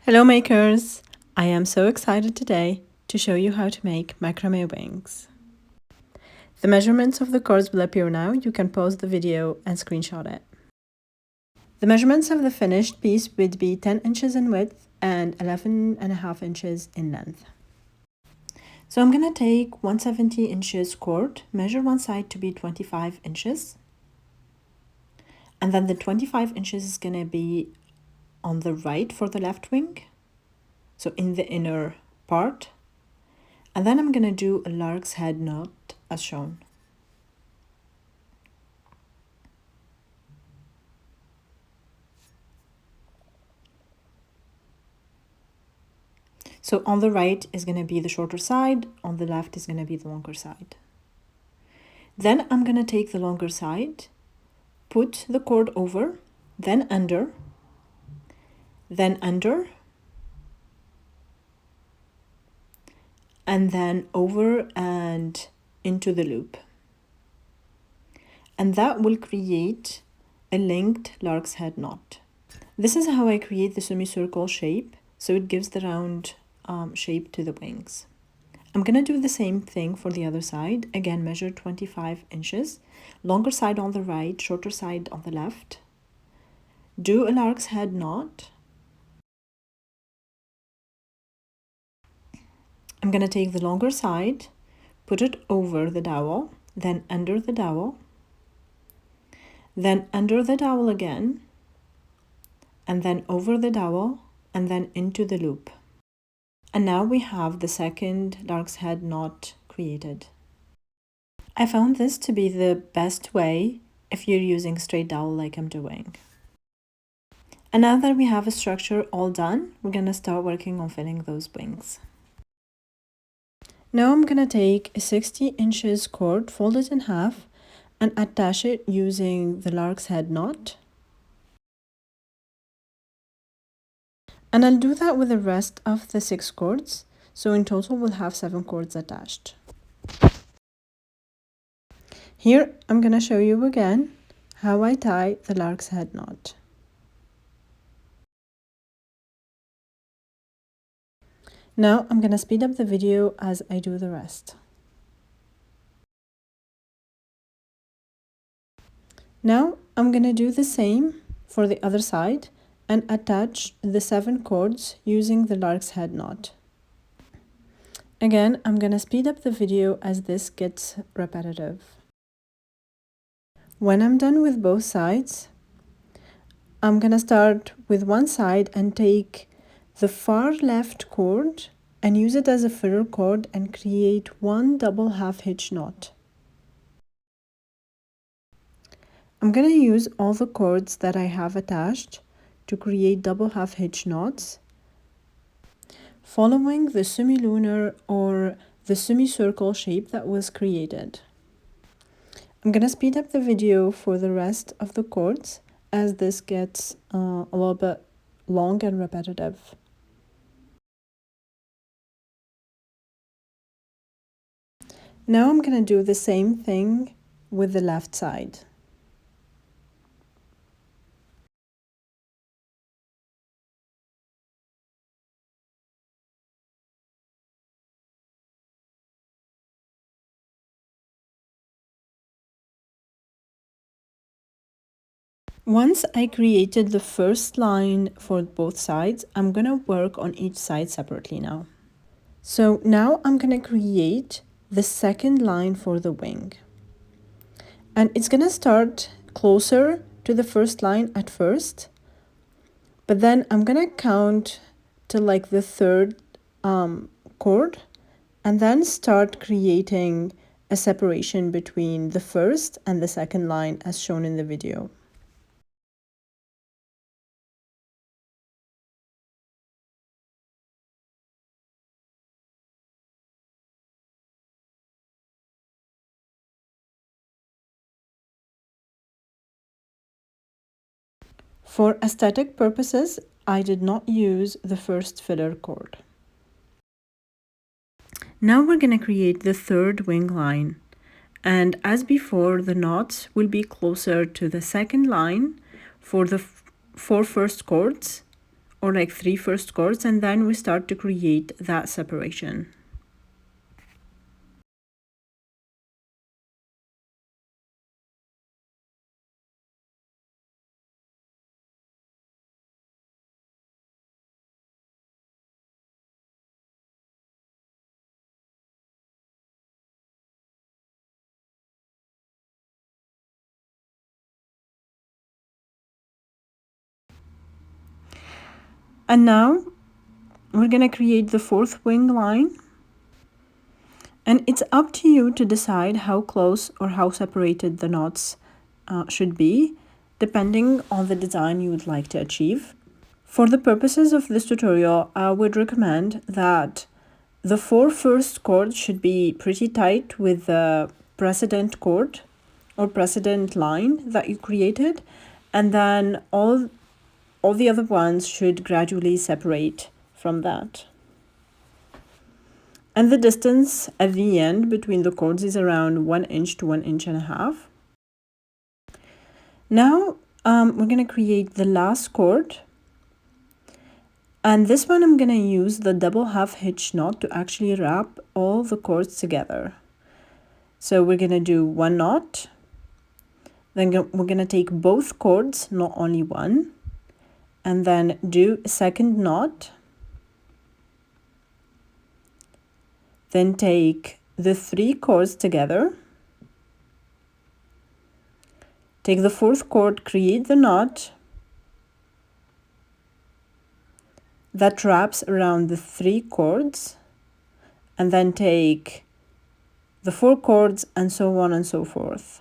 Hello makers! I am so excited today to show you how to make macrame wings. The measurements of the cords will appear now. You can pause the video and screenshot it. The measurements of the finished piece would be 10 inches in width and 11.5 inches in length. So I'm going to take 170 inches cord, measure one side to be 25 inches. And then the 25 inches is going to be on the right for the left wing. So in the inner part. And then I'm going to do a lark's head knot as shown. So on the right is going to be the shorter side, on the left is going to be the longer side. Then I'm going to take the longer side, put the cord over, then under, and then over and into the loop. And that will create a linked lark's head knot. This is how I create the semicircle shape, so it gives the round shape to the wings. I'm going to do the same thing for the other side. Again, measure 25 inches, longer side on the right, shorter side on the left. Do a lark's head knot. I'm going to take the longer side, put it over the dowel, then under the dowel, then under the dowel again, and then over the dowel, and then into the loop. And now we have the second lark's head knot created. I found this to be the best way if you're using straight dowel like I'm doing. And now that we have a structure all done, we're going to start working on filling those wings. Now I'm going to take a 60 inches cord, fold it in half, and attach it using the lark's head knot. And I'll do that with the rest of the 6 cords, so in total we'll have 7 cords attached. Here I'm going to show you again how I tie the lark's head knot. Now I'm going to speed up the video as I do the rest. Now I'm going to do the same for the other side and attach the 7 cords using the lark's head knot. Again, I'm going to speed up the video as this gets repetitive. When I'm done with both sides, I'm going to start with one side and take the far left cord and use it as a filler cord and create one double half hitch knot. I'm going to use all the cords that I have attached to create double half hitch knots, following the semi-lunar or the semicircle shape that was created. I'm going to speed up the video for the rest of the cords as this gets a little bit long and repetitive. Now I'm going to do the same thing with the left side. Once I created the first line for both sides, I'm going to work on each side separately now. So now I'm going to create the second line for the wing. And it's going to start closer to the first line at first, but then I'm going to count to like the third cord and then start creating a separation between the first and the second line as shown in the video. For aesthetic purposes, I did not use the first filler cord. Now we're going to create the third wing line. And as before, the knots will be closer to the second line for the 4 first cords or like 3 first cords, and then we start to create that separation. And now we're gonna create the 4th wing line. And it's up to you to decide how close or how separated the knots should be, depending on the design you would like to achieve. For the purposes of this tutorial, I would recommend that the 4 first cords should be pretty tight with the precedent cord or precedent line that you created, and then all the other ones should gradually separate from that. And the distance at the end between the cords is around 1 inch to 1.5 inches. Now we're going to create the last cord. And this one I'm going to use the double half hitch knot to actually wrap all the cords together. So we're going to do 1 knot. Then we're going to take both cords, not only one. And then do a 2nd knot. Then take the 3 cords together. Take the 4th cord, create the knot that wraps around the 3 cords, and then take the 4 cords and so on and so forth.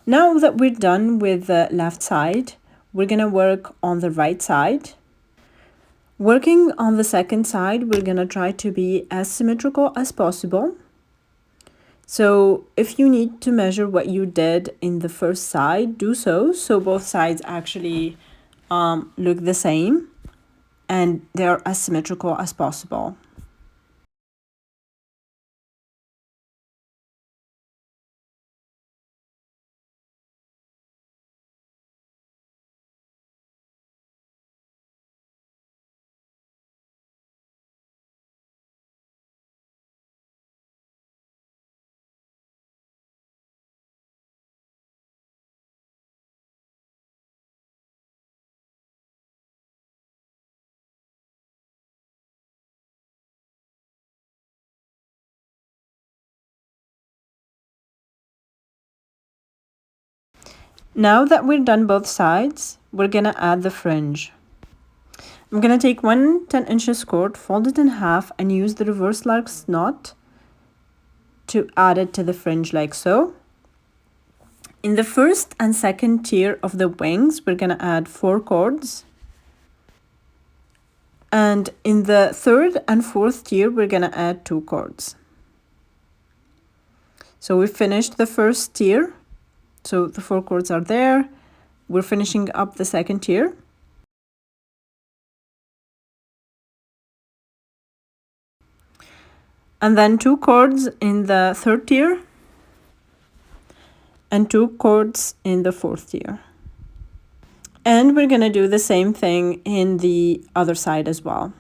Now that we're done with the left side, we're going to work on the right side. Working on the 2nd side, we're going to try to be as symmetrical as possible. So if you need to measure what you did in the first side, do so both sides actually look the same and they're as symmetrical as possible. Now that we're done both sides, we're gonna add the fringe. I'm gonna take 1 10-inch cord, fold it in half, and use the reverse larks knot to add it to the fringe like so. In the 1st and 2nd tier of the wings, we're gonna add 4 cords. And in the 3rd and 4th tier, we're gonna add 2 cords. So we finished the 1st tier. So the 4 cords are there. We're finishing up the 2nd tier. And then 2 cords in the 3rd tier. And 2 cords in the 4th tier. And we're gonna do the same thing in the other side as well.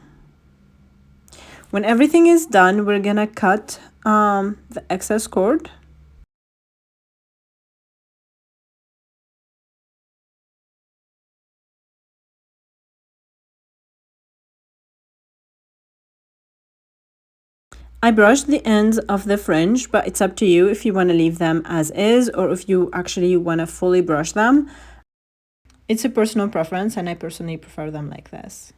When everything is done, we're gonna cut the excess cord. I brushed the ends of the fringe, but it's up to you if you want to leave them as is or if you actually want to fully brush them. It's a personal preference and I personally prefer them like this.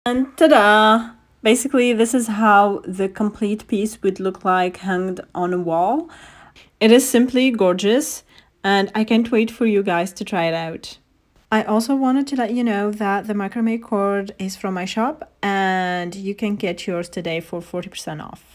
And ta-da! Basically, this is how the complete piece would look like hanged on a wall. It is simply gorgeous and I can't wait for you guys to try it out. I also wanted to let you know that the macrame cord is from my shop and you can get yours today for 40% off.